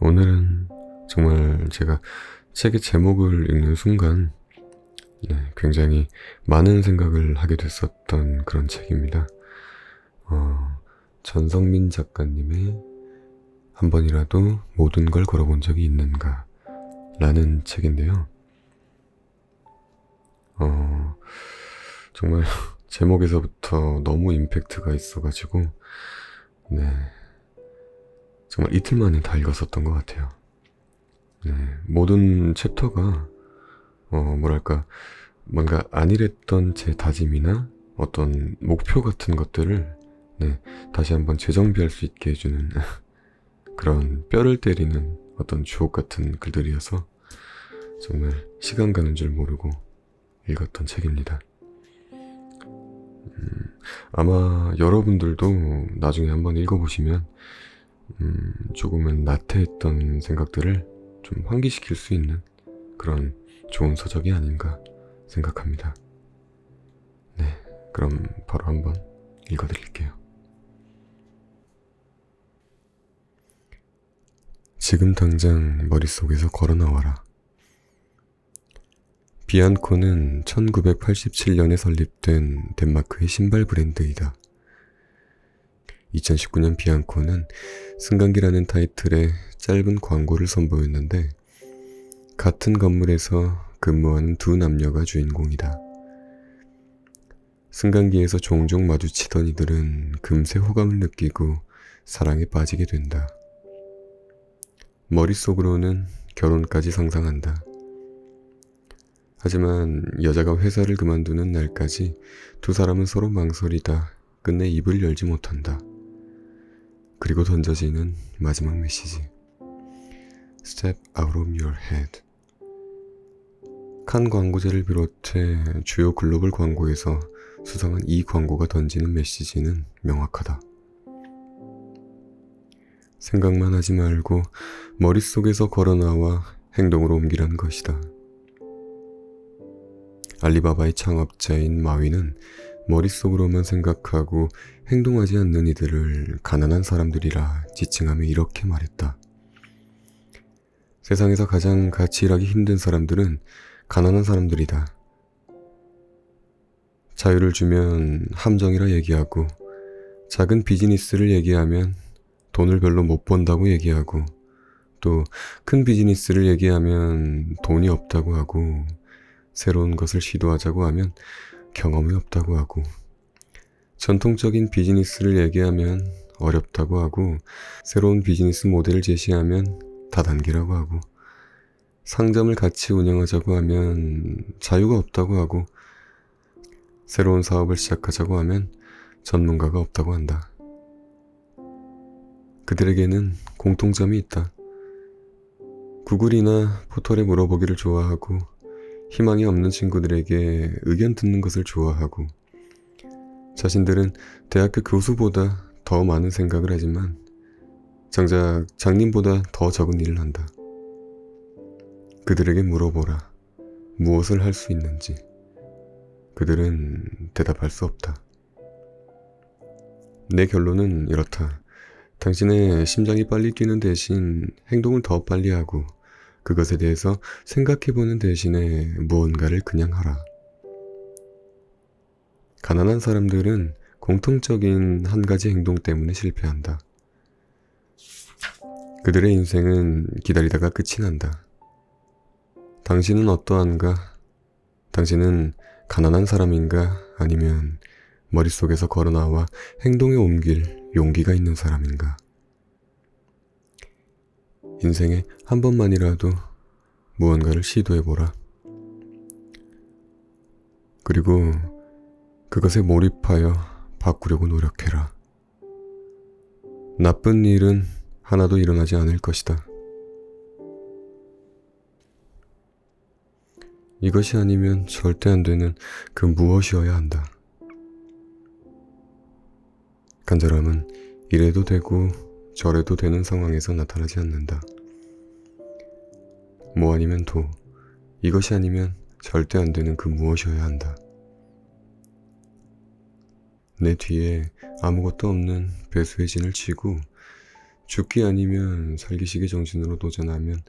오늘은 정말 제가 책의 제목을 읽는 순간 굉장히 많은 생각을 하게 됐었던 그런 책입니다. 전성민 작가님의 한 번이라도 모든 걸 걸어본 적이 있는가 라는 책인데요. 정말 제목에서부터 너무 임팩트가 있어가지고 정말 이틀 만에 다 읽었었던 것 같아요. 모든 챕터가 뭔가 안일했던 제 다짐이나 어떤 목표 같은 것들을 다시 한번 재정비할 수 있게 해주는 그런 뼈를 때리는 어떤 주옥 같은 글들이어서 정말 시간 가는 줄 모르고 읽었던 책입니다. 아마 여러분들도 나중에 한번 읽어보시면 조금은 나태했던 생각들을 좀 환기시킬 수 있는 그런 좋은 서적이 아닌가 생각합니다. 그럼 바로 한번 읽어드릴게요. 지금 당장 머릿속에서 걸어나와라. 비안코는 1987년에 설립된 덴마크의 신발 브랜드이다. 2019년 비안코는 승강기라는 타이틀의 짧은 광고를 선보였는데 같은 건물에서 근무하는 두 남녀가 주인공이다. 승강기에서 종종 마주치던 이들은 금세 호감을 느끼고 사랑에 빠지게 된다. 머릿속으로는 결혼까지 상상한다. 하지만 여자가 회사를 그만두는 날까지 두 사람은 서로 망설이다 끝내 입을 열지 못한다. 그리고 던져지는 마지막 메시지. Step out of your head. 칸 광고제를 비롯해 주요 글로벌 광고에서 수상한 이 광고가 던지는 메시지는 명확하다. 생각만 하지 말고 머릿속에서 걸어나와 행동으로 옮기라는 것이다. 알리바바의 창업자인 마위는 머릿속으로만 생각하고 행동하지 않는 이들을 가난한 사람들이라 지칭하며 이렇게 말했다. 세상에서 가장 같이 일하기 힘든 사람들은 가난한 사람들이다. 자유를 주면 함정이라 얘기하고 작은 비즈니스를 얘기하면 돈을 별로 못 번다고 얘기하고 또 큰 비즈니스를 얘기하면 돈이 없다고 하고 새로운 것을 시도하자고 하면 경험이 없다고 하고 전통적인 비즈니스를 얘기하면 어렵다고 하고 새로운 비즈니스 모델을 제시하면 다단계라고 하고 상점을 같이 운영하자고 하면 자유가 없다고 하고 새로운 사업을 시작하자고 하면 전문가가 없다고 한다. 그들에게는 공통점이 있다. 구글이나 포털에 물어보기를 좋아하고 희망이 없는 친구들에게 의견 듣는 것을 좋아하고 자신들은 대학교 교수보다 더 많은 생각을 하지만 정작 장님보다 더 적은 일을 한다. 그들에게 물어보라. 무엇을 할 수 있는지. 그들은 대답할 수 없다. 내 결론은 이렇다. 당신의 심장이 빨리 뛰는 대신 행동을 더 빨리 하고 그것에 대해서 생각해보는 대신에 무언가를 그냥 하라. 가난한 사람들은 공통적인 한 가지 행동 때문에 실패한다. 그들의 인생은 기다리다가 끝이 난다. 당신은 어떠한가? 당신은 가난한 사람인가? 아니면 머릿속에서 걸어나와 행동에 옮길 용기가 있는 사람인가? 인생에 한 번만이라도 무언가를 시도해보라. 그리고 그것에 몰입하여 바꾸려고 노력해라. 나쁜 일은 하나도 일어나지 않을 것이다. 이것이 아니면 절대 안 되는 그 무엇이어야 한다. 간절함은 이래도 되고 저래도 되는 상황에서 나타나지 않는다. 뭐 아니면 도, 이것이 아니면 절대 안 되는 그 무엇이어야 한다. 내 뒤에 아무것도 없는 배수의 진을 치고 죽기 아니면 살기식의 정신으로 도전하면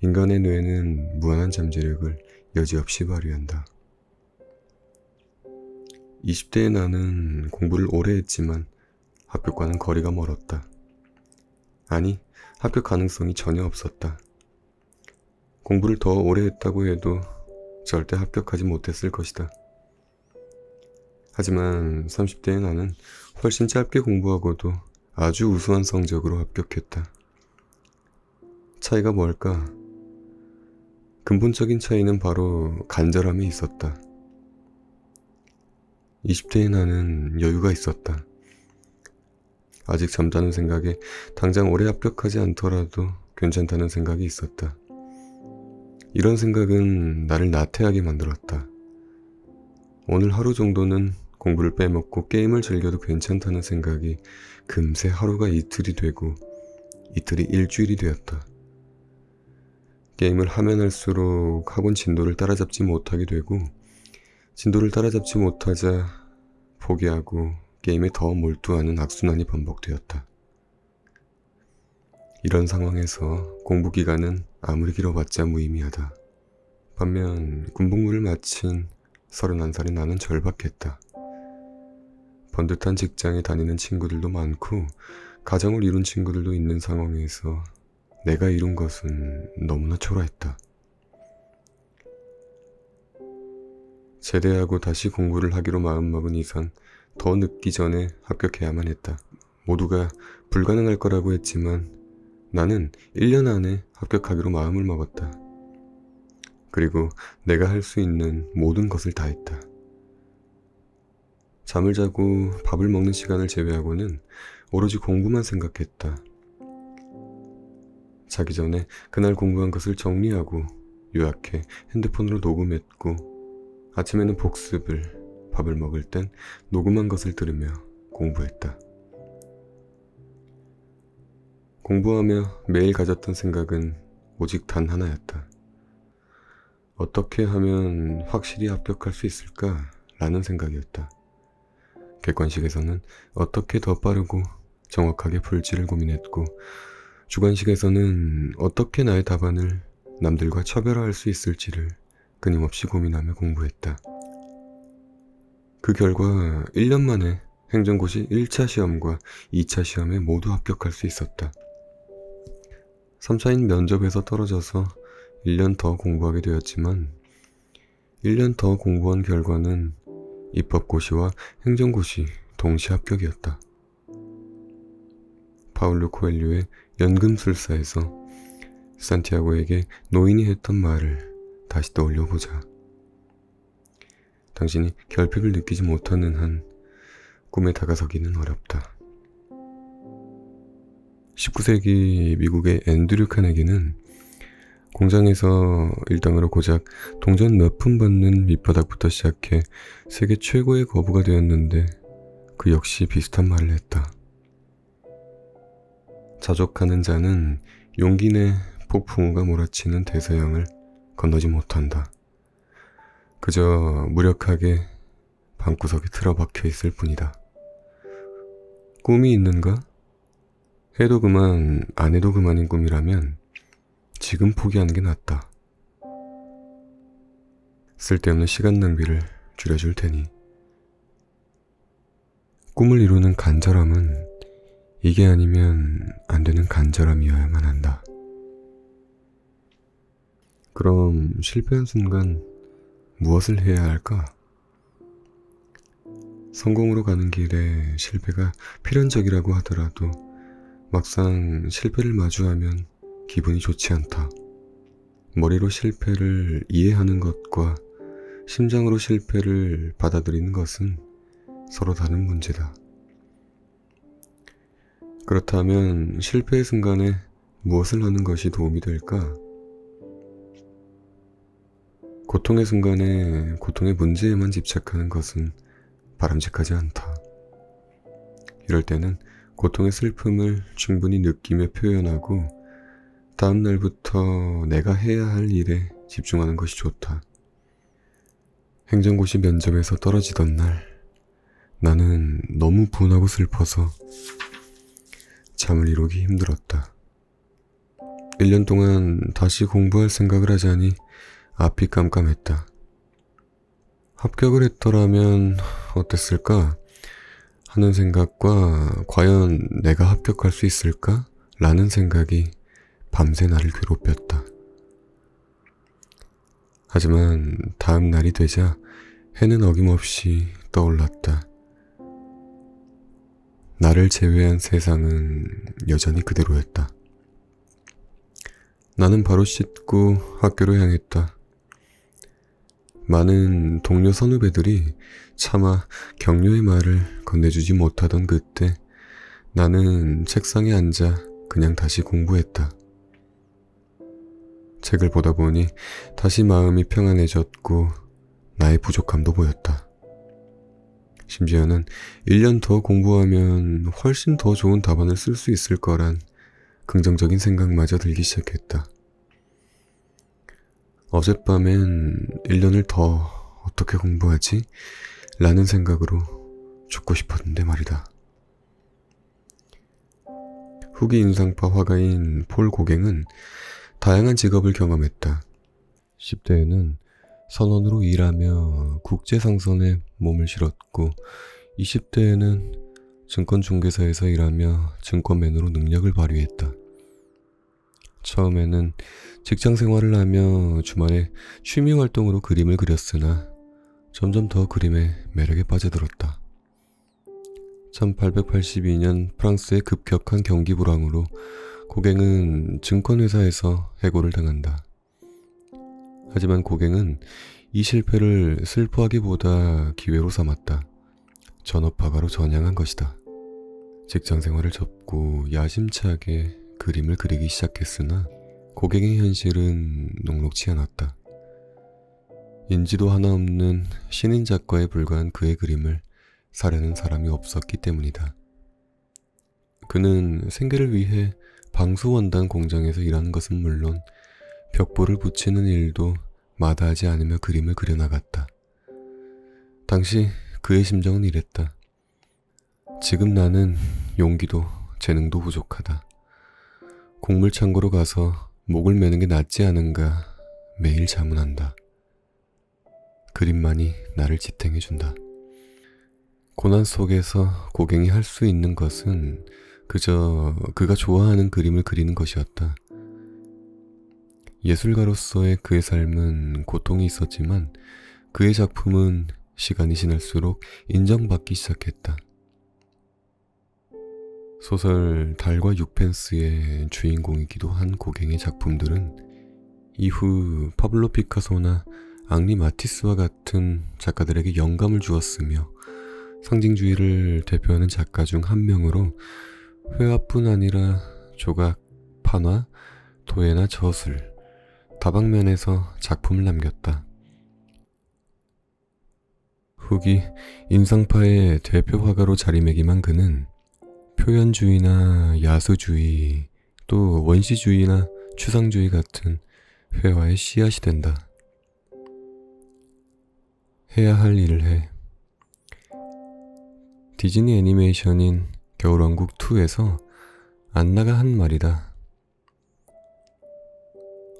인간의 뇌는 무한한 잠재력을 여지없이 발휘한다. 20대의 나는 공부를 오래 했지만 합격과는 거리가 멀었다. 아니, 합격 가능성이 전혀 없었다. 공부를 더 오래 했다고 해도 절대 합격하지 못했을 것이다. 하지만 30대의 나는 훨씬 짧게 공부하고도 아주 우수한 성적으로 합격했다. 차이가 뭘까? 근본적인 차이는 바로 간절함에 있었다. 20대의 나는 여유가 있었다. 아직 잠자는 생각에 당장 오래 합격하지 않더라도 괜찮다는 생각이 있었다. 이런 생각은 나를 나태하게 만들었다. 오늘 하루 정도는 공부를 빼먹고 게임을 즐겨도 괜찮다는 생각이 금세 하루가 이틀이 되고 이틀이 일주일이 되었다. 게임을 하면 할수록 학원 진도를 따라잡지 못하게 되고 진도를 따라잡지 못하자 포기하고 게임에 더 몰두하는 악순환이 반복되었다. 이런 상황에서 공부 기간은 아무리 길어봤자 무의미하다. 반면 군복무를 마친 31살의 나는 절박했다. 번듯한 직장에 다니는 친구들도 많고 가정을 이룬 친구들도 있는 상황에서 내가 이룬 것은 너무나 초라했다. 제대하고 다시 공부를 하기로 마음먹은 이상 더 늦기 전에 합격해야만 했다. 모두가 불가능할 거라고 했지만 나는 1년 안에 합격하기로 마음을 먹었다. 그리고 내가 할 수 있는 모든 것을 다했다. 잠을 자고 밥을 먹는 시간을 제외하고는 오로지 공부만 생각했다. 자기 전에 그날 공부한 것을 정리하고 요약해 핸드폰으로 녹음했고 아침에는 복습을, 밥을 먹을 땐 녹음한 것을 들으며 공부했다. 공부하며 매일 가졌던 생각은 오직 단 하나였다. 어떻게 하면 확실히 합격할 수 있을까? 라는 생각이었다. 객관식에서는 어떻게 더 빠르고 정확하게 풀지를 고민했고 주관식에서는 어떻게 나의 답안을 남들과 차별화할 수 있을지를 끊임없이 고민하며 공부했다. 그 결과 1년 만에 행정고시 1차 시험과 2차 시험에 모두 합격할 수 있었다. 3차인 면접에서 떨어져서 1년 더 공부하게 되었지만 1년 더 공부한 결과는 입법고시와 행정고시 동시 합격이었다. 파울루 코엘료의 연금술사에서 산티아고에게 노인이 했던 말을 다시 떠올려보자. 당신이 결핍을 느끼지 못하는 한 꿈에 다가서기는 어렵다. 19세기 미국의 앤드류 카네기는 공장에서 일당으로 고작 동전 몇 푼 받는 밑바닥부터 시작해 세계 최고의 거부가 되었는데 그 역시 비슷한 말을 했다. 자족하는 자는 용기 내 폭풍우가 몰아치는 대서양을 건너지 못한다. 그저 무력하게 방구석에 틀어박혀 있을 뿐이다. 꿈이 있는가? 해도 그만, 안 해도 그만인 꿈이라면 지금 포기하는 게 낫다. 쓸데없는 시간 낭비를 줄여줄 테니. 꿈을 이루는 간절함은 이게 아니면 안 되는 간절함이어야만 한다. 그럼 실패한 순간 무엇을 해야 할까? 성공으로 가는 길에 실패가 필연적이라고 하더라도 막상 실패를 마주하면 기분이 좋지 않다. 머리로 실패를 이해하는 것과 심장으로 실패를 받아들이는 것은 서로 다른 문제다. 그렇다면 실패의 순간에 무엇을 하는 것이 도움이 될까? 고통의 순간에 고통의 문제에만 집착하는 것은 바람직하지 않다. 이럴 때는 고통의 슬픔을 충분히 느끼며 표현하고 다음 날부터 내가 해야 할 일에 집중하는 것이 좋다. 행정고시 면접에서 떨어지던 날, 나는 너무 분하고 슬퍼서 잠을 이루기 힘들었다. 1년 동안 다시 공부할 생각을 하자니 앞이 깜깜했다. 합격을 했더라면 어땠을까 하는 생각과 과연 내가 합격할 수 있을까 라는 생각이 밤새 나를 괴롭혔다. 하지만 다음 날이 되자 해는 어김없이 떠올랐다. 나를 제외한 세상은 여전히 그대로였다. 나는 바로 씻고 학교로 향했다. 많은 동료 선후배들이 차마 격려의 말을 건네주지 못하던 그때 나는 책상에 앉아 그냥 다시 공부했다. 책을 보다 보니 다시 마음이 평안해졌고 나의 부족함도 보였다. 심지어는 1년 더 공부하면 훨씬 더 좋은 답안을 쓸 수 있을 거란 긍정적인 생각마저 들기 시작했다. 어젯밤엔 1년을 더 어떻게 공부하지? 라는 생각으로 죽고 싶었는데 말이다. 후기 인상파 화가인 폴 고갱은 다양한 직업을 경험했다. 10대에는 선원으로 일하며 국제상선에 몸을 실었고 20대에는 증권중개사에서 일하며 증권맨으로 능력을 발휘했다. 처음에는 직장 생활을 하며 주말에 취미 활동으로 그림을 그렸으나 점점 더 그림의 매력에 빠져들었다. 1882년 프랑스의 급격한 경기 불황으로 고갱은 증권회사에서 해고를 당한다. 하지만 고갱은 이 실패를 슬퍼하기보다 기회로 삼았다. 전업화가로 전향한 것이다. 직장 생활을 접고 야심차게 그림을 그리기 시작했으나 고갱의 현실은 녹록지 않았다. 인지도 하나 없는 신인 작가에 불과한 그의 그림을 사려는 사람이 없었기 때문이다. 그는 생계를 위해 방수원단 공장에서 일하는 것은 물론 벽보를 붙이는 일도 마다하지 않으며 그림을 그려나갔다. 당시 그의 심정은 이랬다. 지금 나는 용기도 재능도 부족하다. 곡물창고로 가서 목을 매는 게 낫지 않은가 매일 자문한다. 그림만이 나를 지탱해준다. 고난 속에서 고갱이 할 수 있는 것은 그저 그가 좋아하는 그림을 그리는 것이었다. 예술가로서의 그의 삶은 고통이 있었지만 그의 작품은 시간이 지날수록 인정받기 시작했다. 소설 달과 6펜스의 주인공이기도 한 고갱의 작품들은 이후 파블로 피카소나 앙리 마티스와 같은 작가들에게 영감을 주었으며 상징주의를 대표하는 작가 중 한 명으로 회화뿐 아니라 조각, 판화, 도예나 저술, 다방면에서 작품을 남겼다. 후기 인상파의 대표 화가로 자리매김한 그는 표현주의나 야수주의, 또 원시주의나 추상주의 같은 회화의 씨앗이 된다. 해야 할 일을 해. 디즈니 애니메이션인 겨울왕국 2에서 안나가 한 말이다.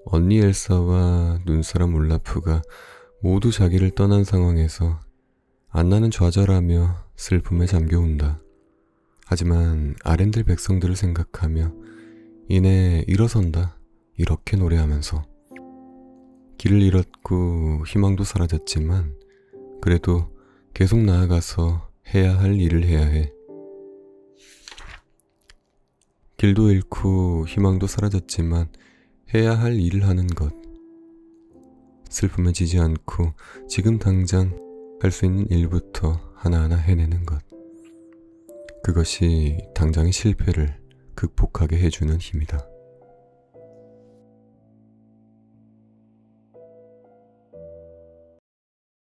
언니 엘사와 눈사람 울라프가 모두 자기를 떠난 상황에서 안나는 좌절하며 슬픔에 잠겨온다. 하지만 아렌들 백성들을 생각하며 이내 일어선다. 이렇게 노래하면서 길을 잃었고 희망도 사라졌지만 그래도 계속 나아가서 해야 할 일을 해야 해. 길도 잃고 희망도 사라졌지만 해야 할 일을 하는 것. 슬픔에 지지 않고 지금 당장 할 수 있는 일부터 하나하나 해내는 것. 그것이 당장의 실패를 극복하게 해주는 힘이다.